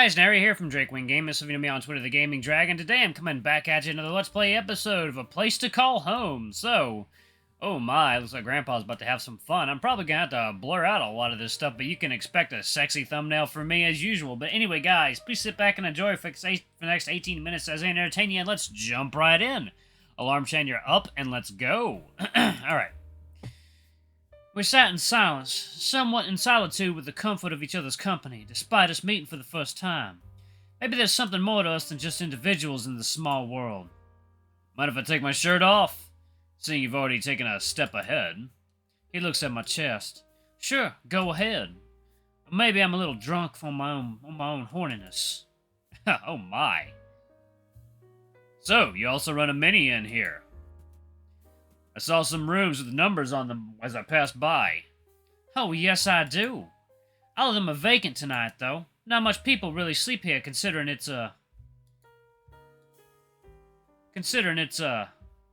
guys, Nary here from Drakewing Game. This is me on Twitter, the Gaming Dragon. Today I'm coming back at you another Let's Play episode of A Place to Call Home. So, oh my, looks like Grandpa's about to have some fun. I'm probably gonna have to blur out a lot of this stuff, but you can expect a sexy thumbnail from me as usual. But anyway, guys, please sit back and enjoy for the next 18 minutes as I entertain you, and let's jump right in. Alarm chain, you're up, and let's go. Alright. We sat in silence, somewhat in solitude with the comfort of each other's company, despite us meeting for the first time. Maybe there's something more to us than just individuals in this small world. Mind if I take my shirt off? Seeing you've already taken a step ahead. He looks at my chest. Sure, go ahead. But maybe I'm a little drunk on my own horniness. Oh my. So, you also run a mini in here. I saw some rooms with numbers on them as I passed by. Oh, yes, I do. All of them are vacant tonight, though. Not much people really sleep here, considering it's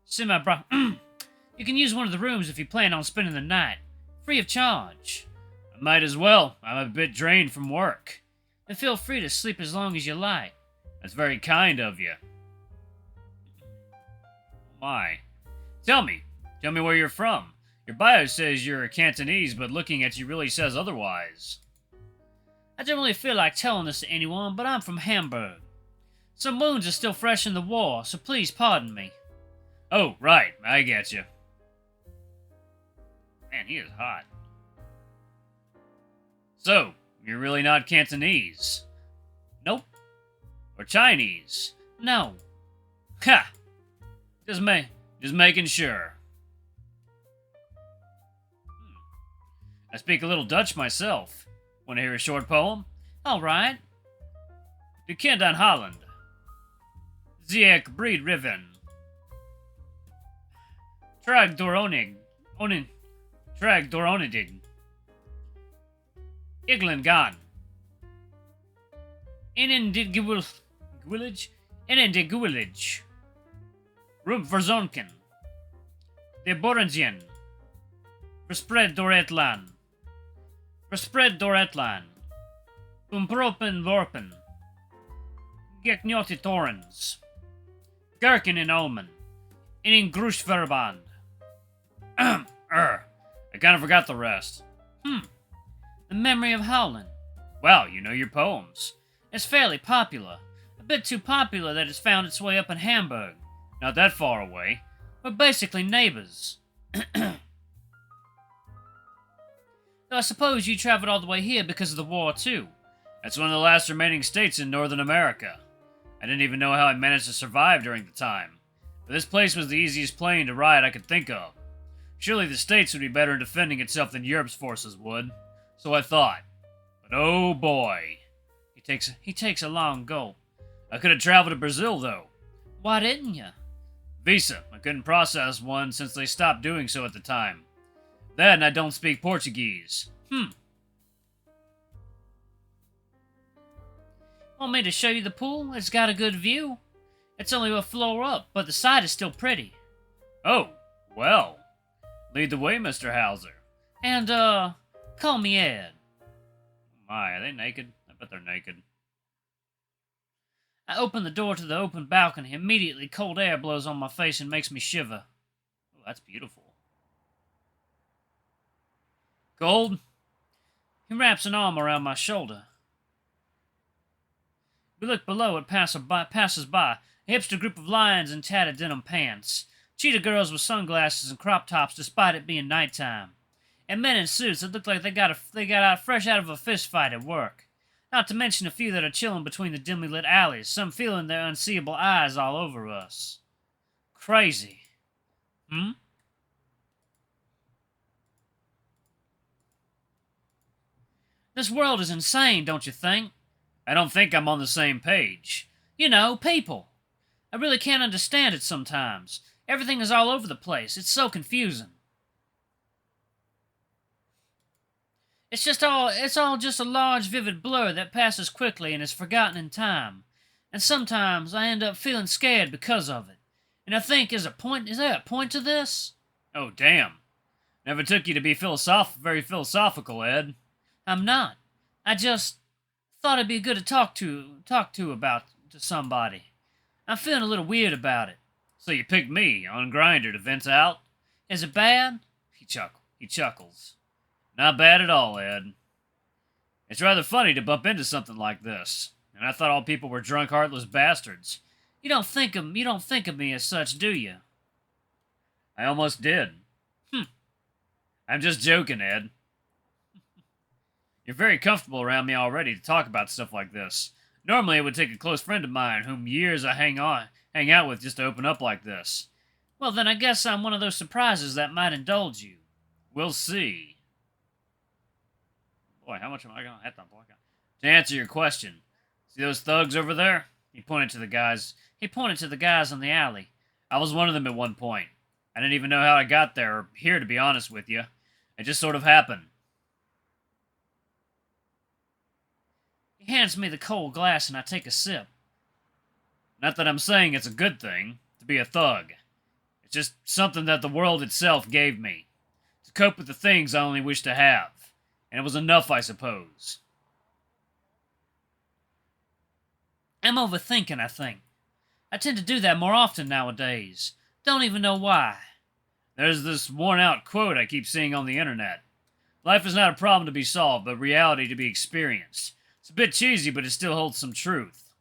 semi-bro... You can use one of the rooms if you plan on spending the night. Free of charge. I might as well. I'm a bit drained from work. And feel free to sleep as long as you like. That's very kind of you. My. Tell me where you're from. Your bio says you're Cantonese, but looking at you really says otherwise. I don't really feel like telling this to anyone, but I'm from Hamburg. Some wounds are still fresh in the war, so please pardon me. Oh, right, I get you. Man, he is hot. So, you're really not Cantonese? Nope. Or Chinese? No. Ha! Just making sure. I speak a little Dutch myself. Want to hear a short poem? All right. De kind aan Holland. Zie ik breed riven. Trag door onidig. Iglen gaan. In dit gewillage. In dit gewillage. Roep verzonken. De Borenzien. Verspreid door het land. Verspreid door het land. Propen worpen. Geknjotte torens. Gerken in Ulmen. In Groesverband. I kind of forgot the rest. The Memory of Howland. Well, you know your poems. It's fairly popular. A bit too popular that it's found its way up in Hamburg. Not that far away. We're basically neighbors. Though I suppose you traveled all the way here because of the war, too. That's one of the last remaining states in Northern America. I didn't even know how I managed to survive during the time. But this place was the easiest plane to ride I could think of. Surely the States would be better in defending itself than Europe's forces would. So I thought. But oh boy. He takes a long gulp. I could have traveled to Brazil, though. Why didn't you? Visa. I couldn't process one since they stopped doing so at the time. That and I don't speak Portuguese. Want me to show you the pool? It's got a good view. It's only a floor up, but the side is still pretty. Oh, well. Lead the way, Mr. Hauser. And, call me Ed. My, are they naked? I bet they're naked. I open the door to the open balcony. Immediately, cold air blows on my face and makes me shiver. Oh, that's beautiful. Cold? He wraps an arm around my shoulder. We look below at passers-by, a hipster group of lions in tattered denim pants, cheetah girls with sunglasses and crop tops despite it being nighttime, and men in suits that look like they got out fresh out of a fist fight at work. Not to mention a few that are chilling between the dimly lit alleys, some feeling their unseeable eyes all over us. Crazy. This world is insane, don't you think? I don't think I'm on the same page. You know, people. I really can't understand it sometimes. Everything is all over the place. It's so confusing. It's all just a large, vivid blur that passes quickly and is forgotten in time. And sometimes I end up feeling scared because of it. And I think, is there a point to this? Oh, damn. Never took you to be very philosophical, Ed. I'm not. I just Thought it'd be good to talk to about to somebody. I'm feeling a little weird about it. So you picked me on Grinder to vent out? Is it bad? He chuckles. Not bad at all, Ed. It's rather funny to bump into something like this. And I thought all people were drunk, heartless bastards. You don't think of me as such, do you? I almost did. I'm just joking, Ed. You're very comfortable around me already to talk about stuff like this. Normally, it would take a close friend of mine, whom years I hang out with, just to open up like this. Well, then I guess I'm one of those surprises that might indulge you. We'll see. Boy, how much am I going to have to block out? To answer your question, see those thugs over there? He pointed to the guys in the alley. I was one of them at one point. I didn't even know how I got there, or here, to be honest with you. It just sort of happened. He hands me the cold glass and I take a sip. Not that I'm saying it's a good thing to be a thug. It's just something that the world itself gave me. To cope with the things I only wish to have. And it was enough, I suppose. I'm overthinking, I think. I tend to do that more often nowadays. Don't even know why. There's this worn-out quote I keep seeing on the internet. Life is not a problem to be solved, but reality to be experienced. It's a bit cheesy, but it still holds some truth.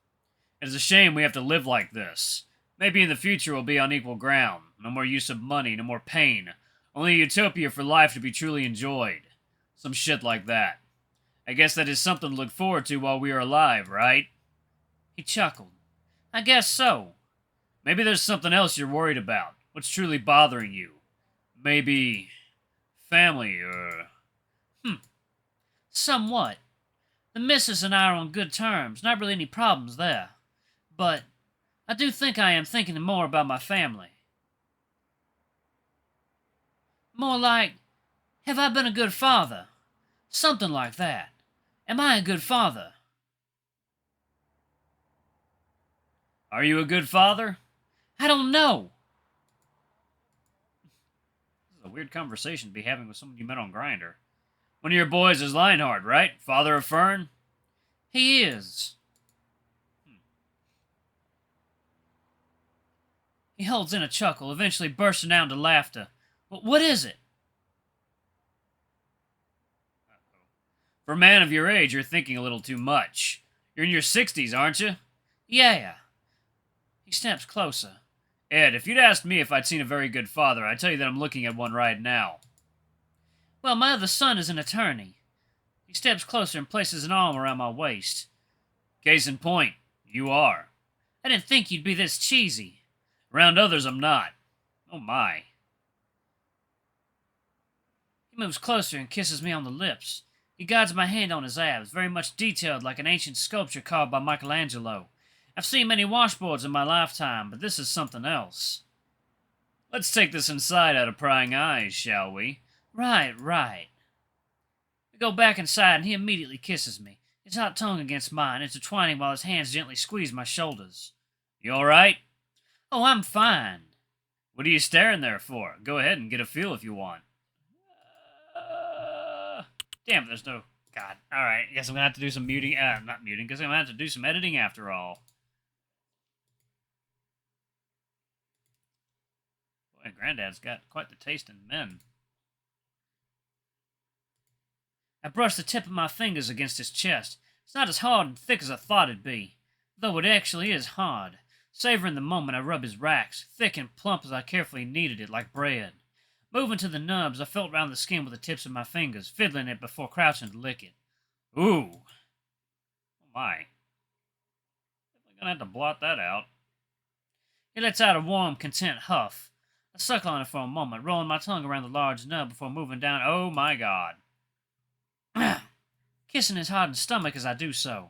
It's a shame we have to live like this. Maybe in the future we'll be on equal ground. No more use of money, no more pain. Only a utopia for life to be truly enjoyed. Some shit like that. I guess that is something to look forward to while we are alive, right? He chuckled. I guess so. Maybe there's something else you're worried about. What's truly bothering you? Maybe family or... Somewhat. The missus and I are on good terms. Not really any problems there. But I do think I am thinking more about my family. More like, have I been a good father? Something like that. Am I a good father? Are you a good father? I don't know. This is a weird conversation to be having with someone you met on Grindr. One of your boys is Lionheart, right? Father of Fern? He is. He holds in a chuckle, eventually bursting out into laughter. What is it? For a man of your age, you're thinking a little too much. You're in your 60s, aren't you? Yeah. He steps closer. Ed, if you'd asked me if I'd seen a very good father, I'd tell you that I'm looking at one right now. Well, my other son is an attorney. He steps closer and places an arm around my waist. Case in point, you are. I didn't think you'd be this cheesy. Around others, I'm not. Oh my. He moves closer and kisses me on the lips. He guides my hand on his abs, very much detailed like an ancient sculpture carved by Michelangelo. I've seen many washboards in my lifetime, but this is something else. Let's take this inside out of prying eyes, shall we? Right. We go back inside and he immediately kisses me, his hot tongue against mine, intertwining while his hands gently squeeze my shoulders. You alright? Oh, I'm fine. What are you staring there for? Go ahead and get a feel if you want. Damn, there's no... God. Alright, I guess I'm gonna have to do some muting... not muting, because I'm gonna have to do some editing after all. Boy, Granddad's got quite the taste in men. I brush the tip of my fingers against his chest. It's not as hard and thick as I thought it'd be, though it actually is hard. Savoring the moment, I rub his racks, thick and plump as I carefully kneaded it like bread. Moving to the nubs, I felt round the skin with the tips of my fingers, fiddling it before crouching to lick it. Ooh! Oh my. Definitely gonna have to blot that out. He lets out a warm, content huff. I suckle on it for a moment, rolling my tongue around the large nub before moving down. Oh my god. Kissing his hardened stomach as I do so.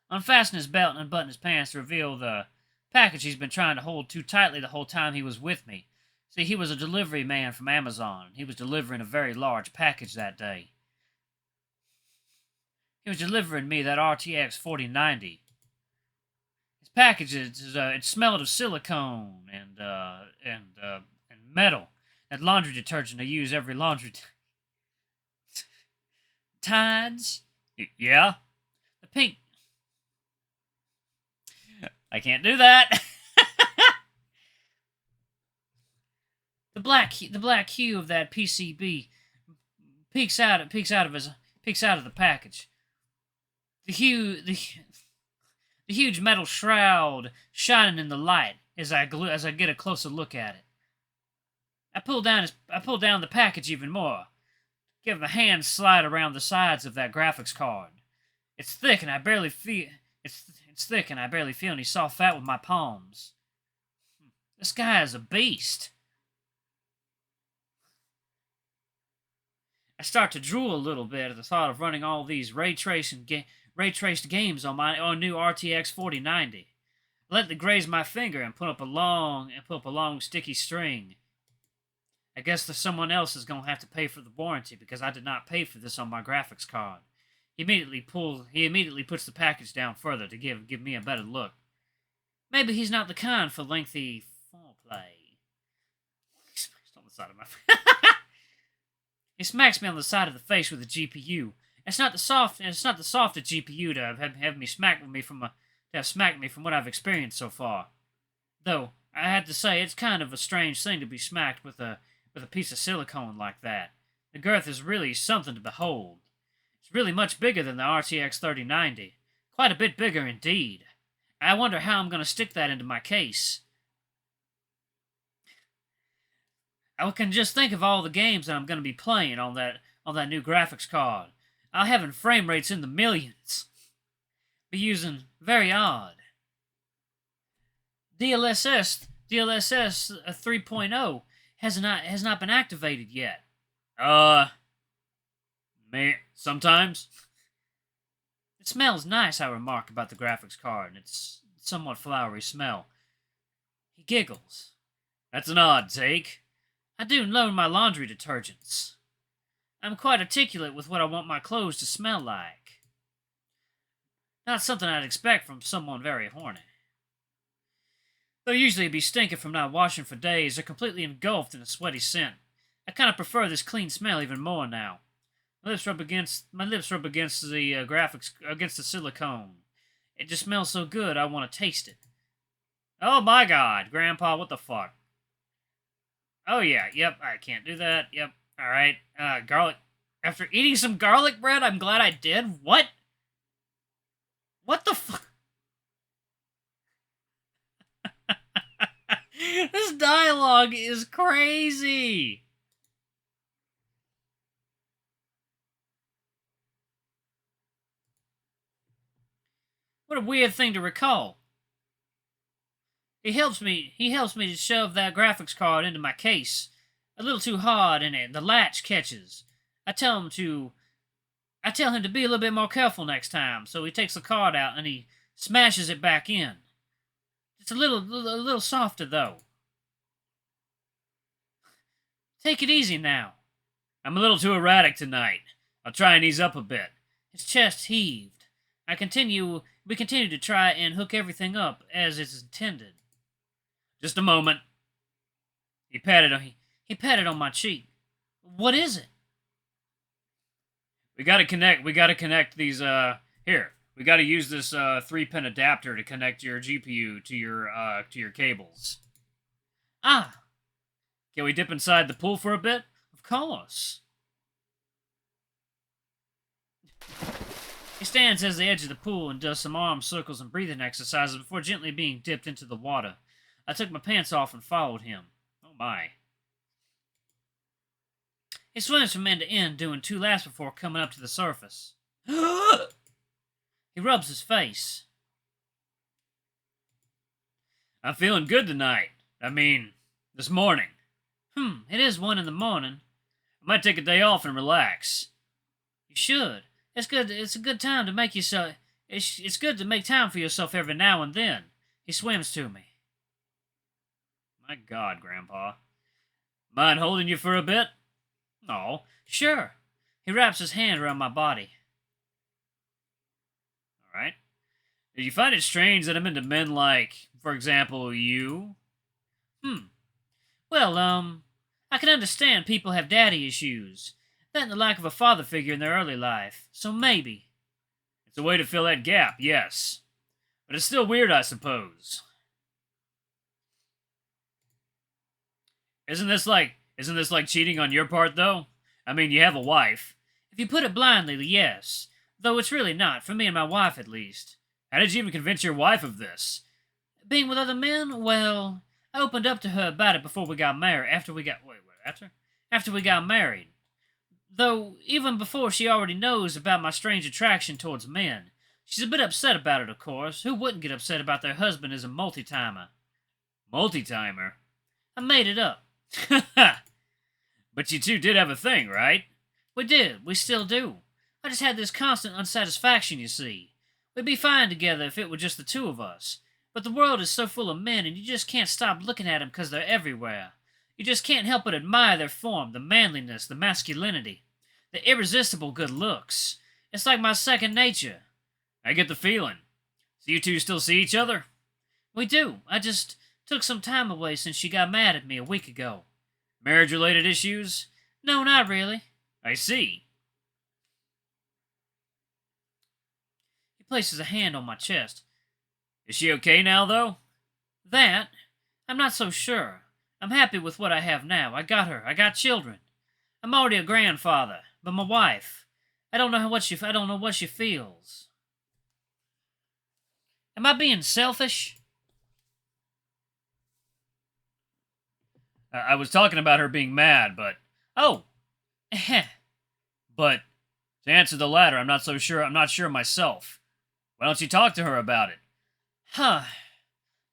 Unfasten his belt and unbutton his pants to reveal the package he's been trying to hold too tightly the whole time he was with me. See, he was a delivery man from Amazon. He was delivering a very large package that day. He was delivering me that RTX 4090. His package it smelled of silicone and metal. That laundry detergent I use every laundry Tides? Yeah? I can't do that. The black hue of that PCB peeks out of the package. The huge metal shroud shining in the light as I get a closer look at it. I pull down the package even more. Give a hand slide around the sides of that graphics card. It's thick and I barely feel any soft fat with my palms. This guy is a beast. I start to drool a little bit at the thought of running all these ray-traced games on my new RTX 4090. I let it graze my finger and put up a long sticky string. I guess that someone else is gonna have to pay for the warranty because I did not pay for this on my graphics card. He immediately puts the package down further to give me a better look. Maybe he's not the kind for lengthy foreplay. On the side of my face. He smacks me on the side of the face with a GPU. It's not the softest GPU to have smacked me from what I've experienced so far. Though I had to say it's kind of a strange thing to be smacked with a piece of silicone like that. The girth is really something to behold. It's really much bigger than the RTX 3090. Quite a bit bigger indeed. I wonder how I'm going to stick that into my case. I can just think of all the games that I'm going to be playing on that new graphics card. I'll have frame rates in the millions. Be using very odd. DLSS 3.0 has not been activated yet. Sometimes. It smells nice, I remark about the graphics card, and it's a somewhat flowery smell. He giggles. That's an odd take. I do loan my laundry detergents. I'm quite articulate with what I want my clothes to smell like. Not something I'd expect from someone very horny. They'll usually be stinking from not washing for days or completely engulfed in a sweaty scent. I kind of prefer this clean smell even more now. My lips rub against the silicone. It just smells so good I want to taste it. Oh my God, Grandpa, what the fuck? Oh yeah, yep, I can't do that, yep, alright. Garlic. After eating some garlic bread, I'm glad I did? What? What the fuck? This dialogue is crazy! What a weird thing to recall. He helps me to shove that graphics card into my case. A little too hard and the latch catches. I tell him to be a little bit more careful next time, so he takes the card out and he smashes it back in. It's a little softer though. Take it easy now. I'm a little too erratic tonight. I'll try and ease up a bit. His chest heaved. We continue to try and hook everything up as it's intended. Just a moment. He patted on my cheek. What is it? We gotta connect these, here. We gotta use this, 3-pin adapter to connect your GPU to your cables. Ah. Can we dip inside the pool for a bit? Of course. He stands at the edge of the pool and does some arm circles and breathing exercises before gently being dipped into the water. I took my pants off and followed him. Oh my. He swims from end to end, doing 2 laps before coming up to the surface. He rubs his face. I'm feeling good tonight. I mean, this morning. It is 1 in the morning. I might take a day off and relax. You should. It's good. It's a good time to make yourself. It's good to make time for yourself every now and then. He swims to me. My God, Grandpa. Mind holding you for a bit? Oh, sure. He wraps his hand around my body. All right. Do you find it strange that I'm into men like, for example, you? Well, I can understand people have daddy issues. That and the lack of a father figure in their early life. So maybe. It's a way to fill that gap, yes. But it's still weird, I suppose. Isn't this like cheating on your part, though? I mean, you have a wife. If you put it blindly, yes. Though it's really not, for me and my wife at least. How did you even convince your wife of this? Being with other men? Well, I opened up to her about it before we got married. After we got married. Though, even before she already knows about my strange attraction towards men. She's a bit upset about it, of course. Who wouldn't get upset about their husband as a multi-timer? Multi-timer? I made it up. But you two did have a thing, right? We did. We still do. I just had this constant unsatisfaction, you see. We'd be fine together if it were just the two of us. But the world is so full of men, and you just can't stop looking at them because they're everywhere. You just can't help but admire their form, the manliness, the masculinity, the irresistible good looks. It's like my second nature. I get the feeling. So you two still see each other? We do. I just took some time away since she got mad at me a week ago. Marriage-related issues? No, not really. I see. He places a hand on my chest. Is she okay now, though? That? I'm not so sure. I'm happy with what I have now. I got her. I got children. I'm already a grandfather, but my wife, I don't know what she feels. Am I being selfish? I was talking about her being mad, but... Oh! But, to answer the latter, I'm not so sure. I'm not sure myself. Why don't you talk to her about it? Huh.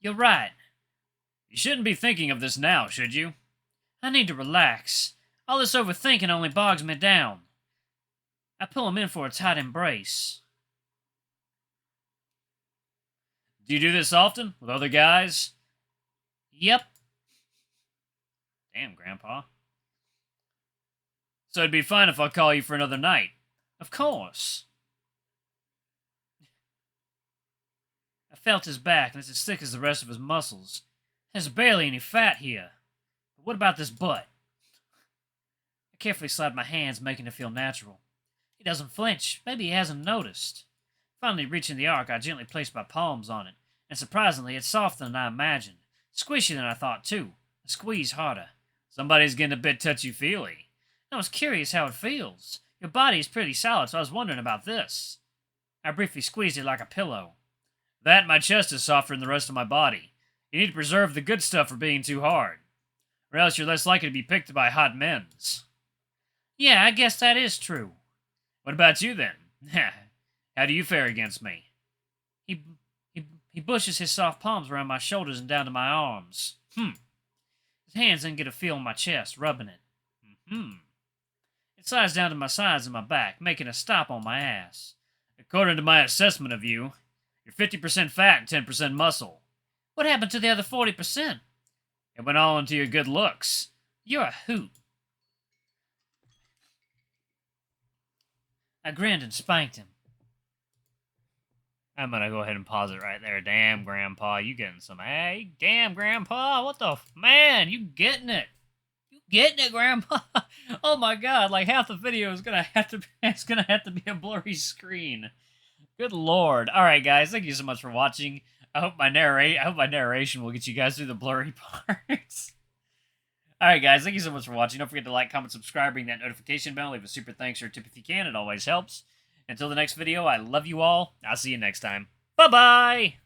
You're right. You shouldn't be thinking of this now, should you? I need to relax. All this overthinking only bogs me down. I pull him in for a tight embrace. Do you do this often? With other guys? Yep. Damn, Grandpa. So it'd be fine if I call you for another night. Of course. I felt his back, and it's as thick as the rest of his muscles. There's barely any fat here. But what about this butt? I carefully slide my hands, making it feel natural. He doesn't flinch. Maybe he hasn't noticed. Finally reaching the arc, I gently placed my palms on it, and surprisingly, it's softer than I imagined. Squishy than I thought, too. I squeeze harder. Somebody's getting a bit touchy-feely. I was curious how it feels. Your body is pretty solid, so I was wondering about this. I briefly squeezed it like a pillow. That, my chest is softer than the rest of my body. You need to preserve the good stuff for being too hard, or else you're less likely to be picked by hot men's. Yeah, I guess that is true. What about you, then? How do you fare against me? He bushes his soft palms around my shoulders and down to my arms. His hands then get a feel on my chest, rubbing it. It slides down to my sides and my back, making a stop on my ass. According to my assessment of you, you're 50% fat and 10% muscle. What happened to the other 40%? It went all into your good looks. You're a hoot. I grinned and spanked him. I'm gonna go ahead and pause it right there. Damn, Grandpa, you getting some... Hey, damn, Grandpa, what the... Man, you getting it. You getting it, Grandpa. Oh my god, like half the video is gonna have to... It's gonna have to be a blurry screen. Good lord. Alright, guys, thank you so much for watching. I hope my narration will get you guys through the blurry parts. Alright, guys, thank you so much for watching. Don't forget to like, comment, subscribe, ring that notification bell, leave a super thanks or a tip if you can. It always helps. Until the next video, I love you all. I'll see you next time. Bye-bye!